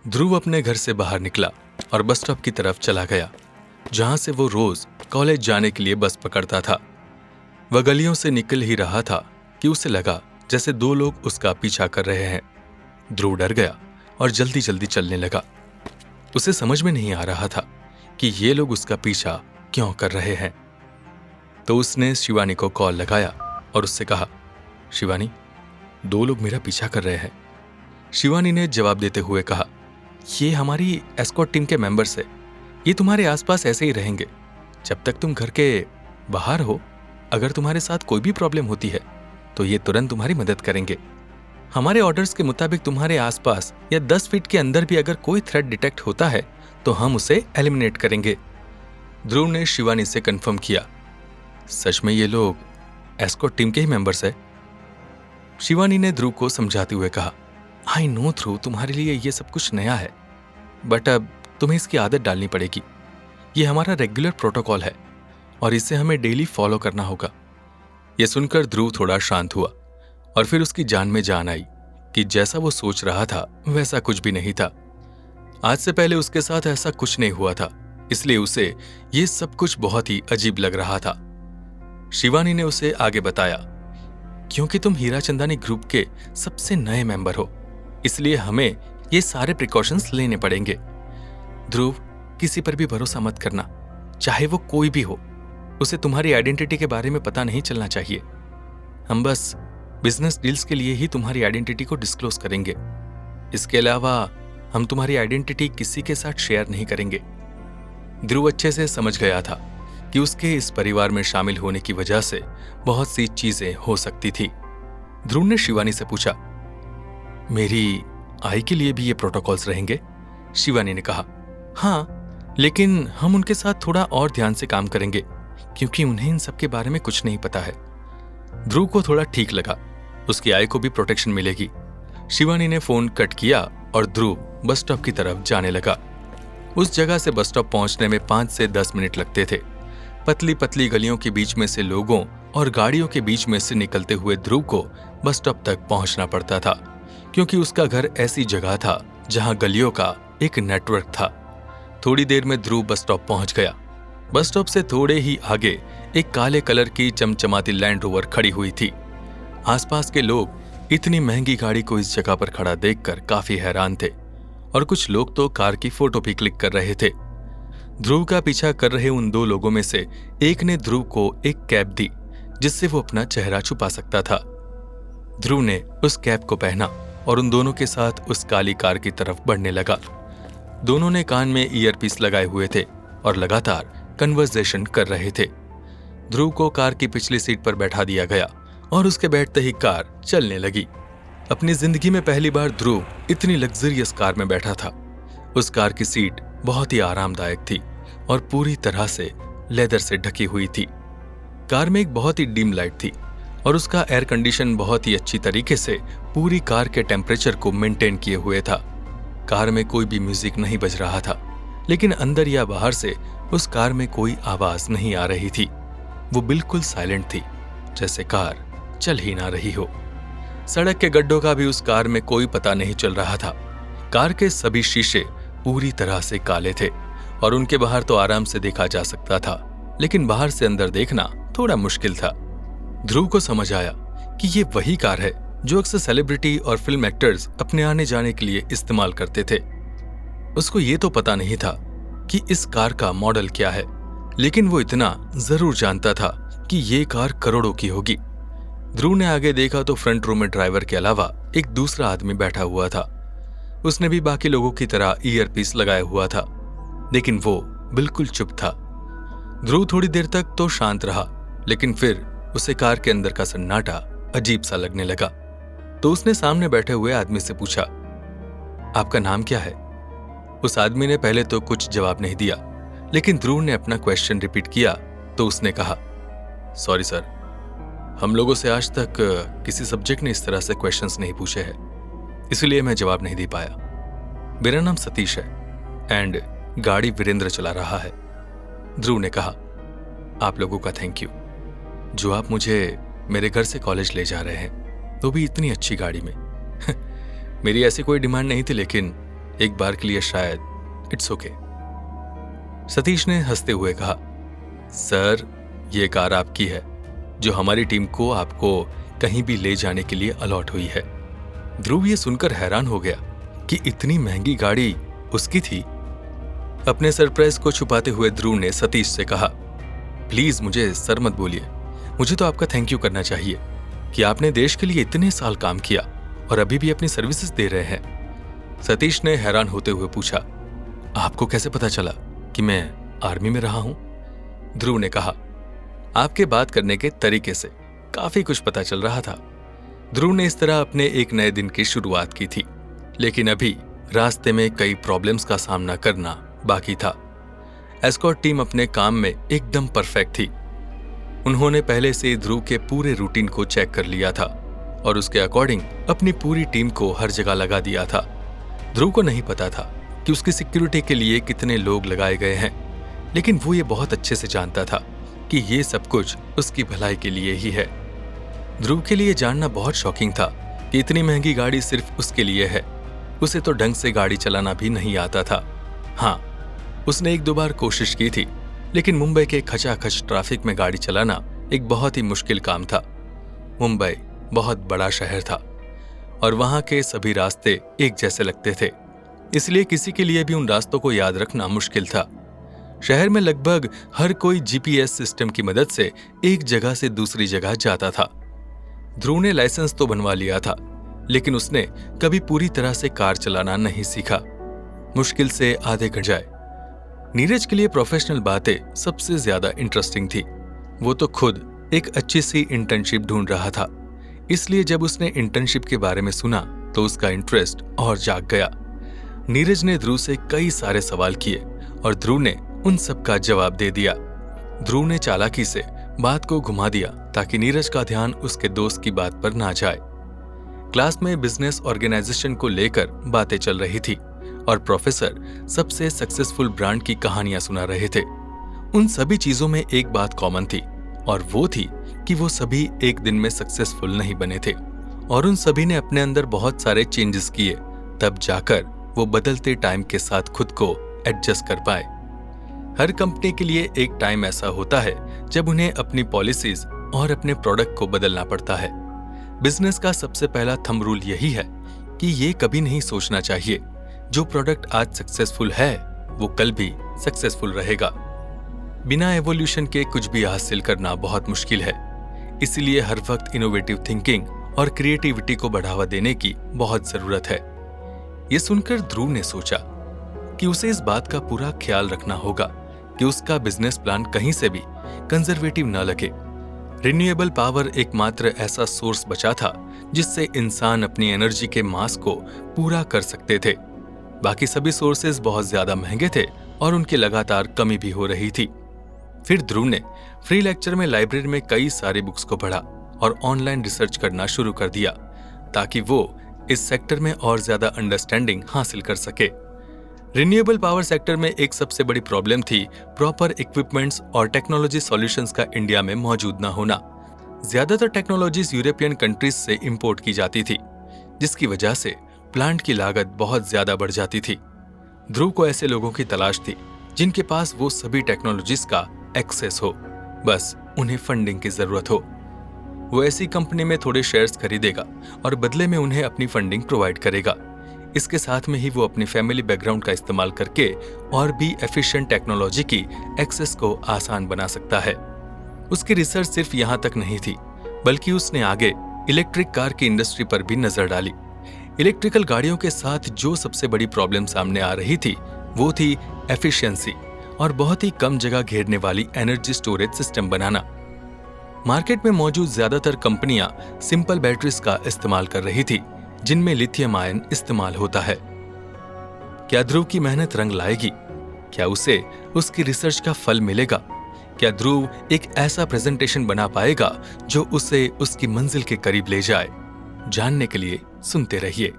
ध्रुव अपने घर से बाहर निकला और बस स्टॉप की तरफ चला गया, जहां से वो रोज कॉलेज जाने के लिए बस पकड़ता था। वह गलियों से निकल ही रहा था कि उसे लगा जैसे दो लोग उसका पीछा कर रहे हैं। ध्रुव डर गया और जल्दी जल्दी चलने लगा। उसे समझ में नहीं आ रहा था कि ये लोग उसका पीछा क्यों कर रहे हैं। तो उसने शिवानी को कॉल लगाया और उससे कहा, शिवानी, दो लोग मेरा पीछा कर रहे हैं। शिवानी ने जवाब देते हुए कहा, ये हमारी एस्कॉर्ट टीम के मेंबर्स है। ये तुम्हारे आसपास ऐसे ही रहेंगे जब तक तुम घर के बाहर हो। अगर तुम्हारे साथ कोई भी प्रॉब्लम होती है तो ये तुरंत तुम्हारी मदद करेंगे। हमारे ऑर्डर्स के मुताबिक तुम्हारे आसपास या 10 फीट के अंदर भी अगर कोई थ्रेट डिटेक्ट होता है तो हम उसे एलिमिनेट करेंगे। ध्रुव ने शिवानी से कंफर्म किया, सच में ये लोग एस्कॉर्ट टीम के ही मेंबर्स है? शिवानी ने ध्रुव को समझाते हुए कहा, आई नो ध्रुव, तुम्हारे लिए ये सब कुछ नया है, बट अब तुम्हें इसकी आदत डालनी पड़ेगी। ये हमारा रेगुलर प्रोटोकॉल है और इसे हमें डेली फॉलो करना होगा। यह सुनकर ध्रुव थोड़ा शांत हुआ और फिर उसकी जान में जान आई कि जैसा वो सोच रहा था वैसा कुछ भी नहीं था। आज से पहले उसके साथ ऐसा कुछ नहीं हुआ था, इसलिए उसे ये सब कुछ बहुत ही अजीब लग रहा था। शिवानी ने उसे आगे बताया, क्योंकि तुम हीरा चंदानी ग्रुप के सबसे नए मेंबर हो, इसलिए हमें ये सारे प्रिकॉशंस लेने पड़ेंगे। ध्रुव, किसी पर भी भरोसा मत करना, चाहे वो कोई भी हो। उसे तुम्हारी आइडेंटिटी के बारे में पता नहीं चलना चाहिए। हम बस बिजनेस डील्स के लिए ही तुम्हारी आइडेंटिटी को डिस्क्लोज करेंगे। इसके अलावा हम तुम्हारी आइडेंटिटी किसी के साथ शेयर नहीं करेंगे। ध्रुव अच्छे से समझ गया था कि उसके इस परिवार में शामिल होने की वजह से बहुत सी चीजें हो सकती थी। ध्रुव ने शिवानी से पूछा, मेरी आई के लिए भी ये प्रोटोकॉल्स रहेंगे? शिवानी ने कहा, हाँ, लेकिन हम उनके साथ थोड़ा और ध्यान से काम करेंगे क्योंकि उन्हें इन सब के बारे में कुछ नहीं पता है। ध्रुव को थोड़ा ठीक लगा, उसकी आई को भी प्रोटेक्शन मिलेगी। शिवानी ने फोन कट किया और ध्रुव बस स्टॉप की तरफ जाने लगा। उस जगह से बस स्टॉप पहुंचने में 5 से 10 मिनट लगते थे। पतली पतली गलियों के बीच में से लोगों और गाड़ियों के बीच में से निकलते हुए ध्रुव को बस स्टॉप तक पहुंचना पड़ता था, क्योंकि उसका घर ऐसी जगह था जहां गलियों का एक नेटवर्क था। थोड़ी देर में ध्रुव बस स्टॉप पहुंच गया। बस स्टॉप से थोड़े ही आगे एक काले कलर की चमचमाती लैंड रोवर खड़ी हुई थी। आसपास के लोग इतनी महंगी गाड़ी को इस जगह पर खड़ा देखकर काफी हैरान थे और कुछ लोग तो कार की फोटो भी क्लिक कर रहे थे। ध्रुव का पीछा कर रहे उन दो लोगों में से एक ने ध्रुव को एक कैप दी जिससे वो अपना चेहरा छुपा सकता था। ध्रुव ने उस कैप को पहना और उन दोनों के साथ उस काली कार की तरफ बढ़ने लगा। दोनों ने कान में ईयरपीस लगाए हुए थे और लगातार कन्वर्सेशन कर रहे थे। ध्रुव को कार की पिछली सीट पर बैठा दिया गया और उसके बैठते ही कार चलने लगी। अपनी जिंदगी में पहली बार ध्रुव इतनी लग्जरियस कार में बैठा था। उस कार की सीट बहुत ही आरामदायक थी और पूरी तरह से लेदर से ढकी हुई थी। कार में एक बहुत ही डिम लाइट थी और उसका एयर कंडीशन बहुत ही अच्छी तरीके से पूरी कार के टेम्परेचर को मेंटेन किए हुए था। कार में कोई भी म्यूजिक नहीं बज रहा था, लेकिन अंदर या बाहर से उस कार में कोई आवाज नहीं आ रही थी। वो बिल्कुल साइलेंट थी, जैसे कार चल ही ना रही हो। सड़क के गड्ढों का भी उस कार में कोई पता नहीं चल रहा था। कार के सभी शीशे पूरी तरह से काले थे और उनके बाहर तो आराम से देखा जा सकता था, लेकिन बाहर से अंदर देखना थोड़ा मुश्किल था। ध्रुव को समझ आया कि ये वही कार है जो अक्सर सेलिब्रिटी और फिल्म एक्टर्स अपने आने जाने के लिए इस्तेमाल करते थे। उसको ये तो पता नहीं था कि इस कार का मॉडल क्या है, लेकिन वो इतना जरूर जानता था कि ये कार करोड़ों की होगी। ध्रुव ने आगे देखा तो फ्रंट रो में ड्राइवर के अलावा एक दूसरा आदमी बैठा हुआ था। उसने भी बाकी लोगों की तरह ईयरपीस लगाया हुआ था, लेकिन वो बिल्कुल चुप था। ध्रुव थोड़ी देर तक तो शांत रहा, लेकिन फिर उसे कार के अंदर का सन्नाटा अजीब सा लगने लगा। तो उसने सामने बैठे हुए आदमी से पूछा, आपका नाम क्या है? उस आदमी ने पहले तो कुछ जवाब नहीं दिया, लेकिन ध्रुव ने अपना क्वेश्चन रिपीट किया तो उसने कहा, सॉरी सर, हम लोगों से आज तक किसी सब्जेक्ट ने इस तरह से क्वेश्चंस नहीं पूछे हैं, इसलिए मैं जवाब नहीं दे पाया। मेरा नाम सतीश है एंड गाड़ी वीरेंद्र चला रहा है। ध्रुव ने कहा, आप लोगों का थैंक यू, जो आप मुझे मेरे घर से कॉलेज ले जा रहे हैं, तो भी इतनी अच्छी गाड़ी में। मेरी ऐसी कोई डिमांड नहीं थी, लेकिन एक बार के लिए शायद इट्स ओके। सतीश ने हंसते हुए कहा, सर ये कार आपकी है, जो हमारी टीम को आपको कहीं भी ले जाने के लिए अलॉट हुई है। ध्रुव ये सुनकर हैरान हो गया कि इतनी महंगी गाड़ी उसकी थी। अपने सरप्राइज को छुपाते हुए ध्रुव ने सतीश से कहा, प्लीज मुझे सर मत बोलिए, मुझे तो आपका थैंक यू करना चाहिए कि आपने देश के लिए इतने साल काम किया और अभी भी अपनी सर्विसेज दे रहे हैं। सतीश ने हैरान होते हुए पूछा, आपको कैसे पता चला कि मैं आर्मी में रहा हूं? ध्रुव ने कहा, आपके बात करने के तरीके से काफी कुछ पता चल रहा था। ध्रुव ने इस तरह अपने एक नए दिन की शुरुआत की थी, लेकिन अभी रास्ते में कई प्रॉब्लम्स का सामना करना बाकी था। एस्कॉर्ट टीम अपने काम में एकदम परफेक्ट थी। उन्होंने पहले से ध्रुव के पूरे रूटीन को चेक कर लिया था और उसके अकॉर्डिंग अपनी पूरी टीम को हर जगह लगा दिया था। ध्रुव को नहीं पता था कि उसकी सिक्योरिटी के लिए कितने लोग लगाए गए हैं, लेकिन वो ये बहुत अच्छे से जानता था कि ये सब कुछ उसकी भलाई के लिए ही है। ध्रुव के लिए जानना बहुत शॉकिंग था कि इतनी महंगी गाड़ी सिर्फ उसके लिए है। उसे तो ढंग से गाड़ी चलाना भी नहीं आता था। हाँ, उसने एक दो बार कोशिश की थी, लेकिन मुंबई के खचाखच ट्रैफिक में गाड़ी चलाना एक बहुत ही मुश्किल काम था। मुंबई बहुत बड़ा शहर था और वहां के सभी रास्ते एक जैसे लगते थे, इसलिए किसी के लिए भी उन रास्तों को याद रखना मुश्किल था। शहर में लगभग हर कोई जीपीएस सिस्टम की मदद से एक जगह से दूसरी जगह जाता था। ध्रुव ने लाइसेंस तो बनवा लिया था, लेकिन उसने कभी पूरी तरह से कार चलाना नहीं सीखा। मुश्किल से आधे घंटे जाए। नीरज के लिए प्रोफेशनल बातें सबसे ज्यादा इंटरेस्टिंग थी। वो तो खुद एक अच्छी सी इंटर्नशिप ढूंढ रहा था, इसलिए जब उसने इंटर्नशिप के बारे में सुना तो उसका इंटरेस्ट और जाग गया। नीरज ने ध्रुव से कई सारे सवाल किए और ध्रुव ने उन सब का जवाब दे दिया। ध्रुव ने चालाकी से बात को घुमा दिया ताकि नीरज का ध्यान उसके दोस्त की बात पर ना जाए। क्लास में बिजनेस ऑर्गेनाइजेशन को लेकर बातें चल रही थी और प्रोफेसर सबसे सक्सेसफुल ब्रांड की कहानियां सुना रहे थे। उन सभी चीजों में एक बात कॉमन थी और वो थी कि वो सभी एक दिन में सक्सेसफुल नहीं बने थे और उन सभी ने अपने अंदर बहुत सारे चेंजेस किए, तब जाकर वो बदलते टाइम के साथ खुद को एडजस्ट कर पाए। हर कंपनी के लिए एक टाइम ऐसा होता है जब उन्हें अपनी पॉलिसीज और अपने प्रोडक्ट को बदलना पड़ता है। बिजनेस का सबसे पहला थंब रूल यही है कि ये कभी नहीं सोचना चाहिए जो प्रोडक्ट आज सक्सेसफुल है वो कल भी सक्सेसफुल रहेगा। बिना एवोल्यूशन के कुछ भी हासिल करना बहुत मुश्किल है, इसलिए हर वक्त इनोवेटिव थिंकिंग और क्रिएटिविटी को बढ़ावा देने की बहुत जरूरत है। ये सुनकर ध्रुव ने सोचा कि उसे इस बात का पूरा ख्याल रखना होगा कि उसका बिजनेस प्लान कहीं से भी कंजर्वेटिव न लगे। रिन्यूएबल पावर एकमात्र ऐसा सोर्स बचा था जिससे इंसान अपनी एनर्जी के मास को पूरा कर सकते थे। बाकी सभी सोर्सेज बहुत ज्यादा महंगे थे और उनकी लगातार कमी भी हो रही थी। फिर ध्रुव ने फ्री लेक्चर में लाइब्रेरी में कई सारी बुक्स को पढ़ा और ऑनलाइन रिसर्च करना शुरू कर दिया ताकि वो इस सेक्टर में और ज्यादा अंडरस्टैंडिंग हासिल कर सके। रिन्यूएबल पावर सेक्टर में एक सबसे बड़ी प्रॉब्लम थी प्रॉपर इक्विपमेंट्स और टेक्नोलॉजी सॉल्यूशंस का इंडिया में मौजूद न होना। ज्यादातर टेक्नोलॉजीज यूरोपियन कंट्रीज से इंपोर्ट की जाती थी, जिसकी वजह से प्लांट की लागत बहुत ज्यादा बढ़ जाती थी। ध्रुव को ऐसे लोगों की तलाश थी जिनके पास वो सभी टेक्नोलॉजीज का एक्सेस हो, बस उन्हें फंडिंग की जरूरत हो। वो ऐसी कंपनी में थोड़े शेयर्स खरीदेगा और बदले में उन्हें अपनी फंडिंग प्रोवाइड करेगा। इसके साथ में ही वो अपनी फैमिली बैकग्राउंड का इस्तेमाल करके और भी एफिशिएंट टेक्नोलॉजी की एक्सेस को आसान बना सकता है। उसकी रिसर्च सिर्फ यहाँ तक नहीं थी, बल्कि उसने आगे इलेक्ट्रिक कार की इंडस्ट्री पर भी नजर डाली। इलेक्ट्रिकल गाड़ियों के साथ जो सबसे बड़ी प्रॉब्लम सामने आ रही थी वो थी एफिशिएंसी और बहुत ही कम जगह घेरने वाली एनर्जी स्टोरेज सिस्टम बनाना। मार्केट में मौजूद ज्यादातर कंपनियां सिंपल बैटरीज का इस्तेमाल कर रही थी जिनमें लिथियम आयन इस्तेमाल होता है। क्या ध्रुव की मेहनत रंग लाएगी? क्या उसे उसकी रिसर्च का फल मिलेगा? क्या ध्रुव एक ऐसा प्रेजेंटेशन बना पाएगा जो उसे उसकी मंजिल के करीब ले जाए? जानने के लिए सुनते रहिए।